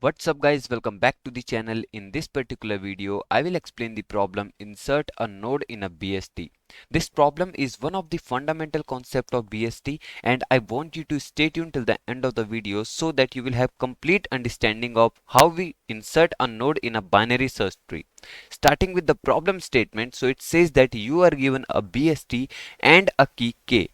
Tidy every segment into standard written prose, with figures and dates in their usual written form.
What's up guys, welcome back to the channel. In this particular video I will explain the problem insert a node in a BST. This problem is one of the fundamental concept of BST and I want you to stay tuned till the end of the video so that you will have complete understanding of how we insert a node in a binary search tree. Starting with the problem statement, so it says that you are given a BST and a key K.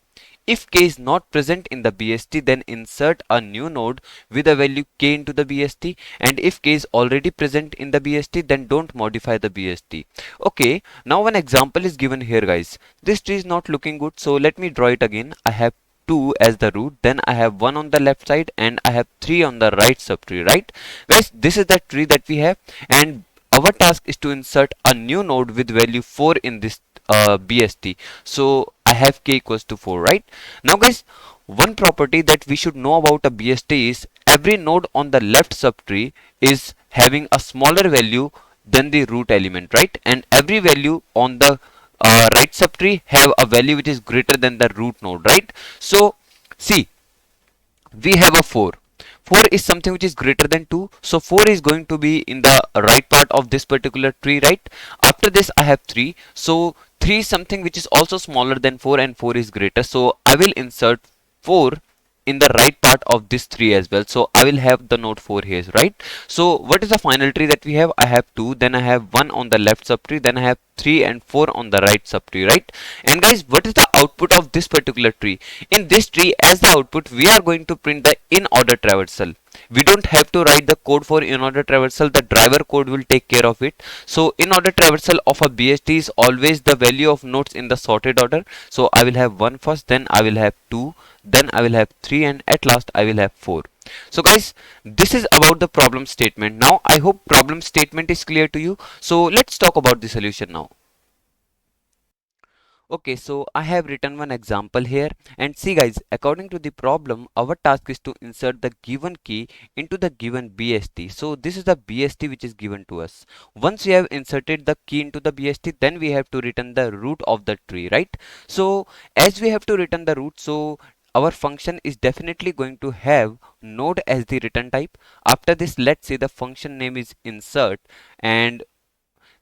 If k is not present in the BST, then insert a new node with a value k into the BST, and if k is already present in the BST, then don't modify the BST. Okay, now an example is given here guys. This tree is not looking good, so let me draw it again. I have 2 as the root, then I have 1 on the left side and I have 3 on the right subtree, right? Guys, this is the tree that we have, and our task is to insert a new node with value 4 in this BST. So I have k equals to 4, right? Now guys, one property that we should know about a BST is every node on the left subtree is having a smaller value than the root element, right? And every value on the right subtree have a value which is greater than the root node, right? So see, we have a 4. 4 is something which is greater than 2, so 4 is going to be in the right part of this particular tree, right? After this I have 3, so 3 is something which is also smaller than 4 and 4 is greater, so I will insert 4 in the right part of this tree as well. So I will have the node 4 here, right? So what is the final tree that we have? I have 2, then I have 1 on the left subtree, then I have 3 and 4 on the right subtree, right? And guys, what is the output of this particular tree? In this tree, as the output, we are going to print the in order traversal. We don't have to write the code for in order traversal, the driver code will take care of it. So in order traversal of a BST is always the value of nodes in the sorted order. So I will have 1 first, then I will have 2, then I will have 3, and at last I will have 4. So guys, this is about the problem statement. Now I hope problem statement is clear to you. So let's talk about the solution now. Okay, so I have written one example here, and see guys, according to the problem, our task is to insert the given key into the given BST. So this is the BST which is given to us. Once we have inserted the key into the BST, then we have to return the root of the tree, right? So as we have to return the root, so our function is definitely going to have node as the return type. After this, let's say the function name is insert, and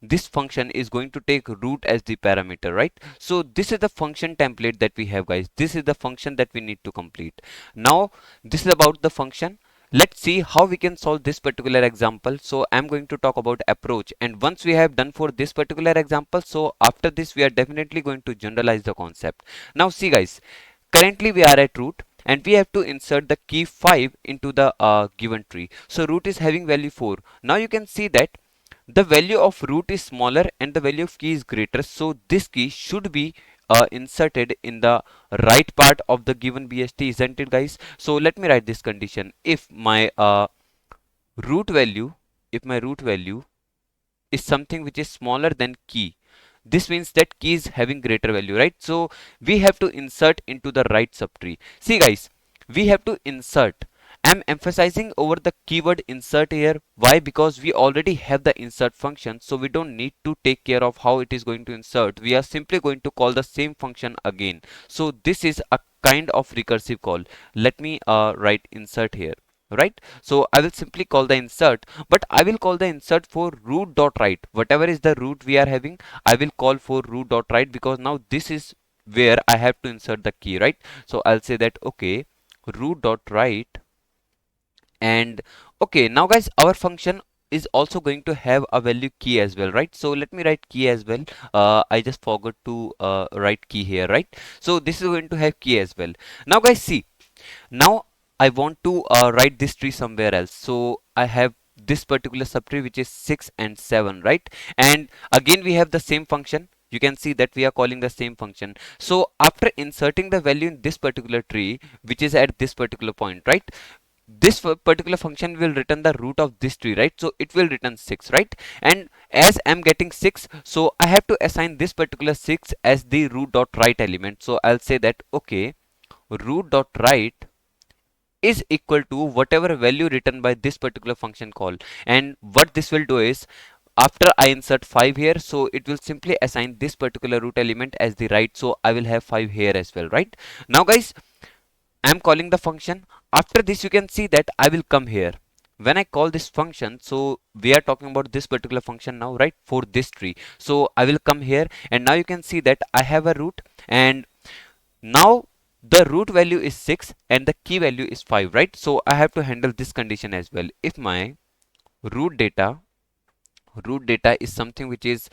this function is going to take root as the parameter, right? So this is the function template that we have guys. This is the function that we need to complete. Now this is about the function. Let's see how we can solve this particular example. So I'm going to talk about approach, and once we have done for this particular example, so after this we are definitely going to generalize the concept. Now see guys, currently we are at root and we have to insert the key 5 into the given tree. So root is having value 4. Now you can see that the value of root is smaller and the value of key is greater, so this key should be inserted in the right part of the given BST, isn't it guys? So let me write this condition. If my root value if my root value is something which is smaller than key, this means that key is having greater value, right? So we have to insert into the right subtree. See guys, we have to insert. I'm emphasizing over the keyword insert here. Why? Because we already have the insert function, so we don't need to take care of how it is going to insert. We are simply going to call the same function again. So this is a kind of recursive call. Let me write insert here, right? So I will simply call the insert, but I will call the insert for root dot write. Whatever is the root we are having, I will call for root dot write, because now this is where I have to insert the key, right? So I'll say that okay, root dot write. And okay, now guys, our function is also going to have a value key as well, right? So let me write key as well. I just forgot to write key here, right? So this is going to have key as well. Now guys, see, now I want to write this tree somewhere else. So I have this particular subtree which is 6 and 7, right? And again we have the same function. You can see that we are calling the same function. So after inserting the value in this particular tree, which is at this particular point, right? This particular function will return the root of this tree, right? So it will return 6, right? And as I'm getting 6, so I have to assign this particular 6 as the root dot write element. So I'll say that okay, root dot write is equal to whatever value written by this particular function call. And what this will do is, after I insert 5 here, so it will simply assign this particular root element as the right. So I will have 5 here as well, right? Now guys, I am calling the function. After this, you can see that I will come here. when I call this function, so we are talking about this particular function now, right, for this tree. So I will come here, and now you can see that I have a root, and now the root value is 6 and the key value is 5, right? So I have to handle this condition as well. If my root data root data is something which is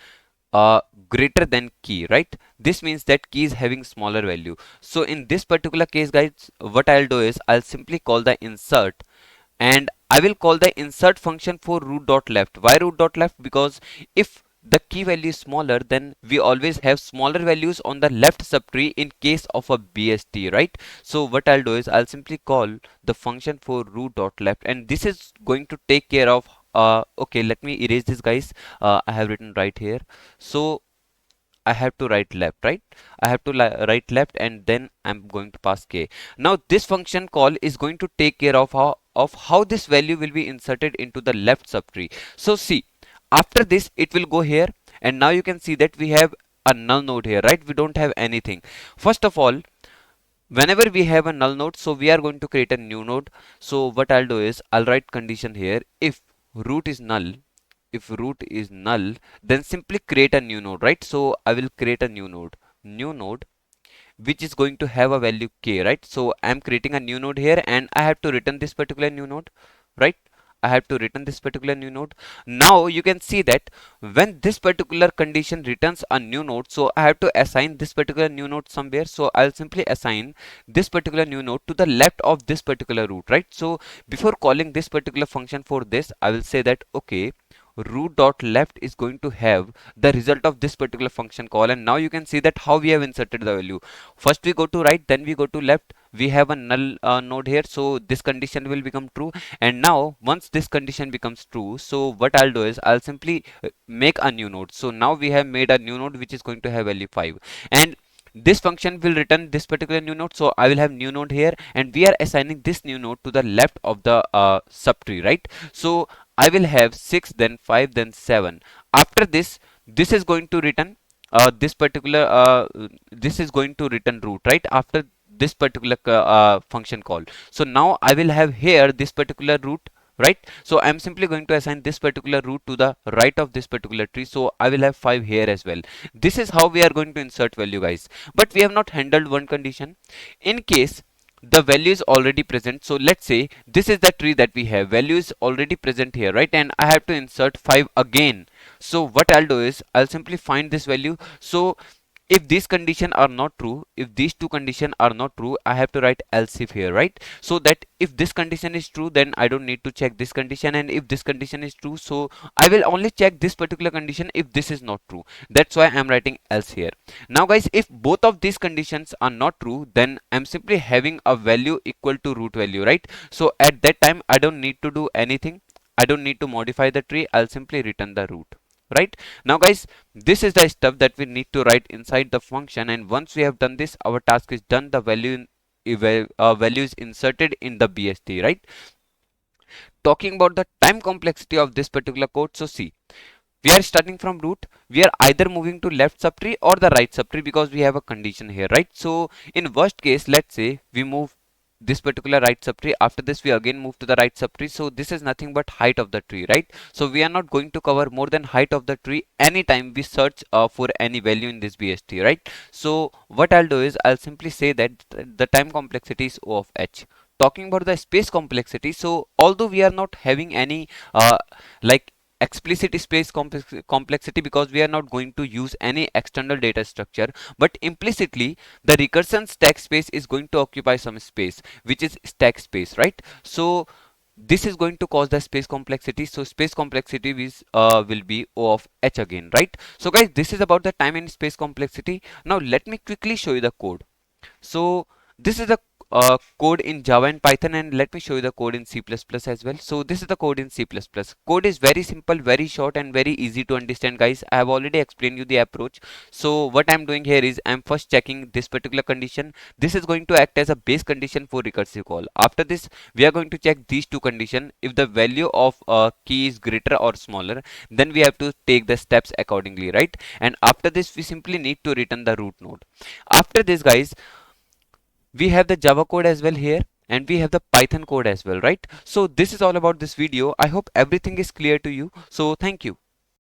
greater than key, right, this means that key is having smaller value. So in this particular case, guys, what I'll do is I'll simply call the insert, and I will call the insert function for root dot left. Why root dot left? Because if the key value is smaller, then we always have smaller values on the left subtree in case of a BST, right? So what I'll do is I'll simply call the function for root dot left, and this is going to take care of okay, let me erase this, guys. I have written right here, so I have to write left, right? I have to write left, and then I'm going to pass k. Now this function call is going to take care of how this value will be inserted into the left subtree. So see, after this it will go here, and now you can see that we have a null node here, right? We don't have anything. First of all, whenever we have a null node, so we are going to create a new node. So what I'll do is I'll write condition here: if root is null, then simply create a new node, right? So I will create a new node which is going to have a value k, right? So I'm creating a new node here, and I have to return this particular new node, right? I have to return this particular new node. Now you can see that when this particular condition returns a new node, so I have to assign this particular new node somewhere. So I'll simply assign this particular new node to the left of this particular root, right? So before calling this particular function for this, I will say that okay, root dot left is going to have the result of this particular function call, and now you can see that how we have inserted the value. First we go to right, then we go to left. We have a null node here, so this condition will become true. And now once this condition becomes true, so what I'll do is I'll simply make a new node. So now we have made a new node which is going to have value 5, and this function will return this particular new node. So I will have new node here, and we are assigning this new node to the left of the subtree, right? So I will have 6, then 5, then 7. After this, this is going to return this is going to return root, right, after this particular function call. So now I will have here this particular root, right? So I'm simply going to assign this particular root to the right of this particular tree. So I will have 5 here as well. This is how we are going to insert value, guys. But we have not handled one condition. In case the value is already present, so let's say this is the tree that we have, value is already present here, right, and I have to insert 5 again. So what I'll do is I'll simply find this value. So if these conditions are not true, if these two conditions are not true, I have to write else if here, right? So that if this condition is true, then I don't need to check this condition, and if this condition is true, so I will only check this particular condition if this is not true. That's why I'm writing else here. Now guys, if both of these conditions are not true, then I'm simply having a value equal to root value, right? So at that time I don't need to do anything. I don't need to modify the tree. I'll simply return the root, right? Now guys, this is the stuff that we need to write inside the function, and once we have done this, our task is done. The value is inserted in the BST, right? Talking about the time complexity of this particular code, so see, we are starting from root. We are either moving to left subtree or the right subtree because we have a condition here, right? So in worst case, let's say we move this particular right subtree. After this, we again move to the right subtree. So this is nothing but height of the tree, right? So we are not going to cover more than height of the tree anytime we search for any value in this BST, right? So what I'll do is I'll simply say that the time complexity is O of h. Talking about the space complexity, so although we are not having any like explicit space complexity because we are not going to use any external data structure, but implicitly the recursion stack space is going to occupy some space which is stack space, right? So this is going to cause the space complexity. So space complexity is will be O of h again, right? So guys, this is about the time and space complexity. Now let me quickly show you the code. So this is the code in Java and Python, and let me show you the code in C++ as well. So this is the code in C++. Code is very simple, very short, and very easy to understand, guys. I have already explained you the approach. So what I'm doing here is I'm first checking this particular condition. This is going to act as a base condition for recursive call. After this, we are going to check these two conditions. If the value of key is greater or smaller, then we have to take the steps accordingly, right? And after this, we simply need to return the root node. After this, guys, we have the Java code as well here, and we have the Python code as well, right? So this is all about this video. I hope everything is clear to you. So thank you.